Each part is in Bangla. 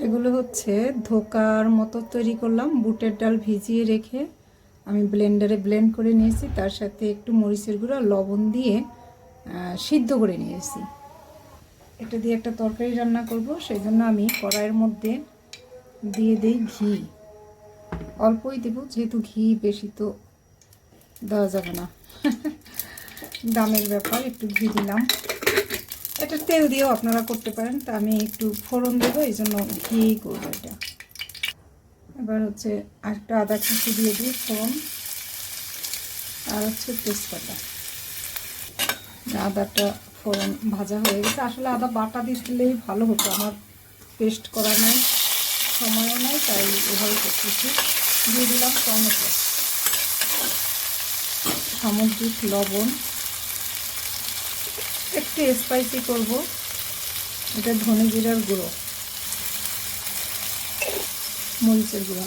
এগুলো হচ্ছে ধোকার মতো তৈরি করলাম। বুটের ডাল ভিজিয়ে রেখে আমি ব্লেন্ডারে ব্লেন্ড করে নিয়েছি, তার সাথে একটু মরিচের গুঁড়ো লবণ দিয়ে সিদ্ধ করে নিয়েছি। এটা দিয়ে একটা তরকারি রান্না করব, সেই জন্য আমি কড়াইয়ের মধ্যে দিয়ে দিই ঘি। অল্পই দেব, যেহেতু ঘি বেশি তো দেওয়া যাবে না, দামের ব্যাপার। একটু ঘি দিলাম, এটা তেল দিয়েও আপনারা করতে পারেন, তা আমি একটু ফোড়ন দেবো, এই জন্য ঘি করবো এটা। এবার হচ্ছে আরেকটা আদা কুচি দিয়ে দিই ফোড়ন, আর হচ্ছে তেজপাতা। আদাটা ফোড়ন ভাজা হয়ে গেছে। আসলে আদা বাটা দিলেই ভালো হতো, আমার পেস্ট করা নাই, সময়ও নাই, তাই এভাবে করতেছি। দিয়ে দিলাম টমেটো, সামুদ্রিক লবণ, একটু স্পাইসি করব, এটা ধনে জিরার গুঁড়ো, মরিচের গুঁড়ো।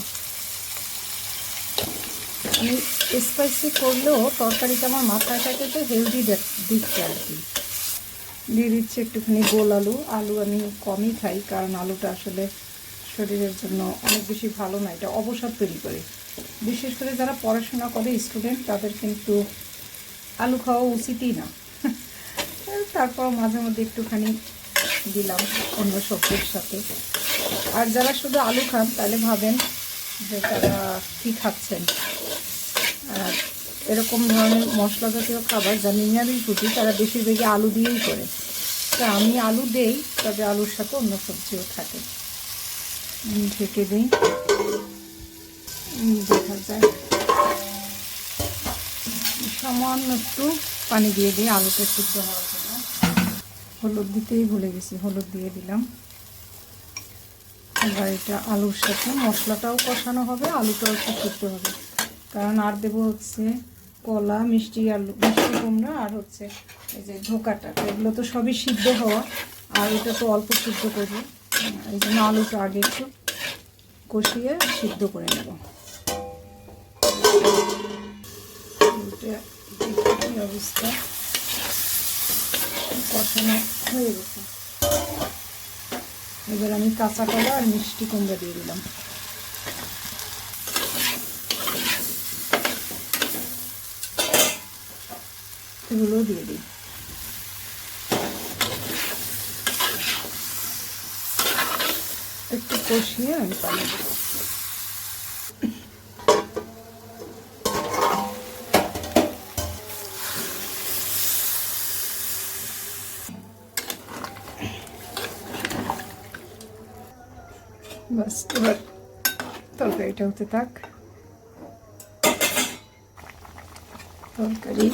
আমি স্পাইসি করলেও তরকারিটা আমার মাথায় থাকে তো হেলদি দিচ্ছে আর কি। দিয়ে দিচ্ছি একটুখানি গোল আলু। আলু আমি কমই খাই, কারণ আলুটা আসলে শরীরের জন্য অনেক বেশি ভালো না, এটা অবসাদ তৈরি করে। বিশেষ করে যারা পড়াশোনা করে স্টুডেন্ট, তাদের কিন্তু আলু খাওয়া উচিতই না। তারপর মাঝে মধ্যে একটুখানি দিলাম অন্য সবজির সাথে। আর যারা শুধু আলু খান, তাহলে ভাবেন যে তারা কী খাচ্ছেন। আর এরকম ধরনের মশলা জাতীয় খাবার যা নিরামিষভোজী, তারা বেশিরভাগই আলু দিয়েই করে। তা আমি আলু দেই, তবে আলুর সাথে অন্য সবজিও থাকে। ঢেকে দিই, দেখা যায়। সামান্য একটু পানি দিয়ে দিই আলুটা সিদ্ধ হওয়ার জন্য। হলুদ দিতেই ভুলে গেছি, হলুদ দিয়ে দিলাম। এবার এটা আলুর সাথে মশলাটাও কষানো হবে, আলুটাও একটু সিদ্ধ হবে। কারণ আর দেবো হচ্ছে কলা, মিষ্টি আলু, মিষ্টি কুমড়া, আর হচ্ছে এই যে ধোকাটা, এগুলো তো সবই সিদ্ধ হওয়া, আর এটা তো অল্প সিদ্ধ করবো। এই জন্য আলুটা আগে একটু কষিয়ে সিদ্ধ করে নেব। অবস্থা কষানো হয়ে গেছে। এবার আমি কাঁচা কলা আর মিষ্টি কুমড়া দিয়ে দিলাম। এগুলো দিয়ে দিই। একটু কষিয়ে আমি পানি দেবো। বাস, এবার তরকারিটা হতে থাক। তরকারি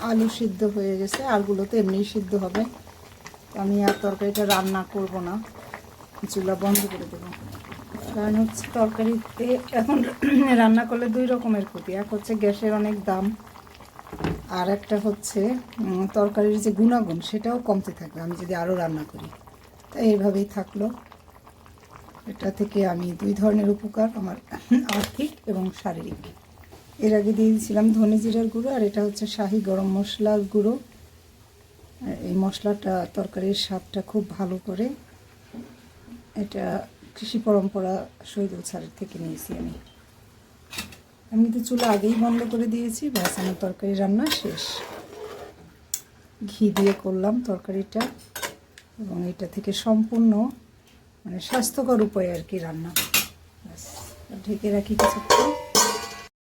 আলু সিদ্ধ হয়ে গেছে, আলুগুলো তো এমনিই সিদ্ধ হবে। আমি আর তরকারিটা রান্না করব না, চুলা বন্ধ করে দেবো। কারণ হচ্ছে তরকারিতে এখন রান্না করলে দুই রকমের ক্ষতি। এক হচ্ছে গ্যাসের অনেক দাম, আর একটা হচ্ছে তরকারির যে গুণাগুণ সেটাও কমতে থাকবে আমি যদি আরও রান্না করি। তাই এইভাবেই থাকলো। এটা থেকে আমি দুই ধরনের উপকার, আমার আর্থিক এবং শারীরিক। এর আগে দিয়ে দিয়েছিলাম ধনে জিরার গুঁড়ো, আর এটা হচ্ছে শাহি গরম মশলার গুঁড়ো। এই মশলাটা তরকারির স্বাদটা খুব ভালো করে। এটা কৃষি পরম্পরা শহীদুল স্যারের থেকে নিয়েছি আমি। আমি তো চুলা আগেই বন্ধ করে দিয়েছি, ব্যাস আমার তরকারি রান্না শেষ। ঘি দিয়ে করলাম তরকারিটা, এবং এটা থেকে সম্পূর্ণ মানে স্বাস্থ্যকর উপায়ে আর কি রান্না। ব্যাস ঢেকে রাখি কিছুক্ষণ।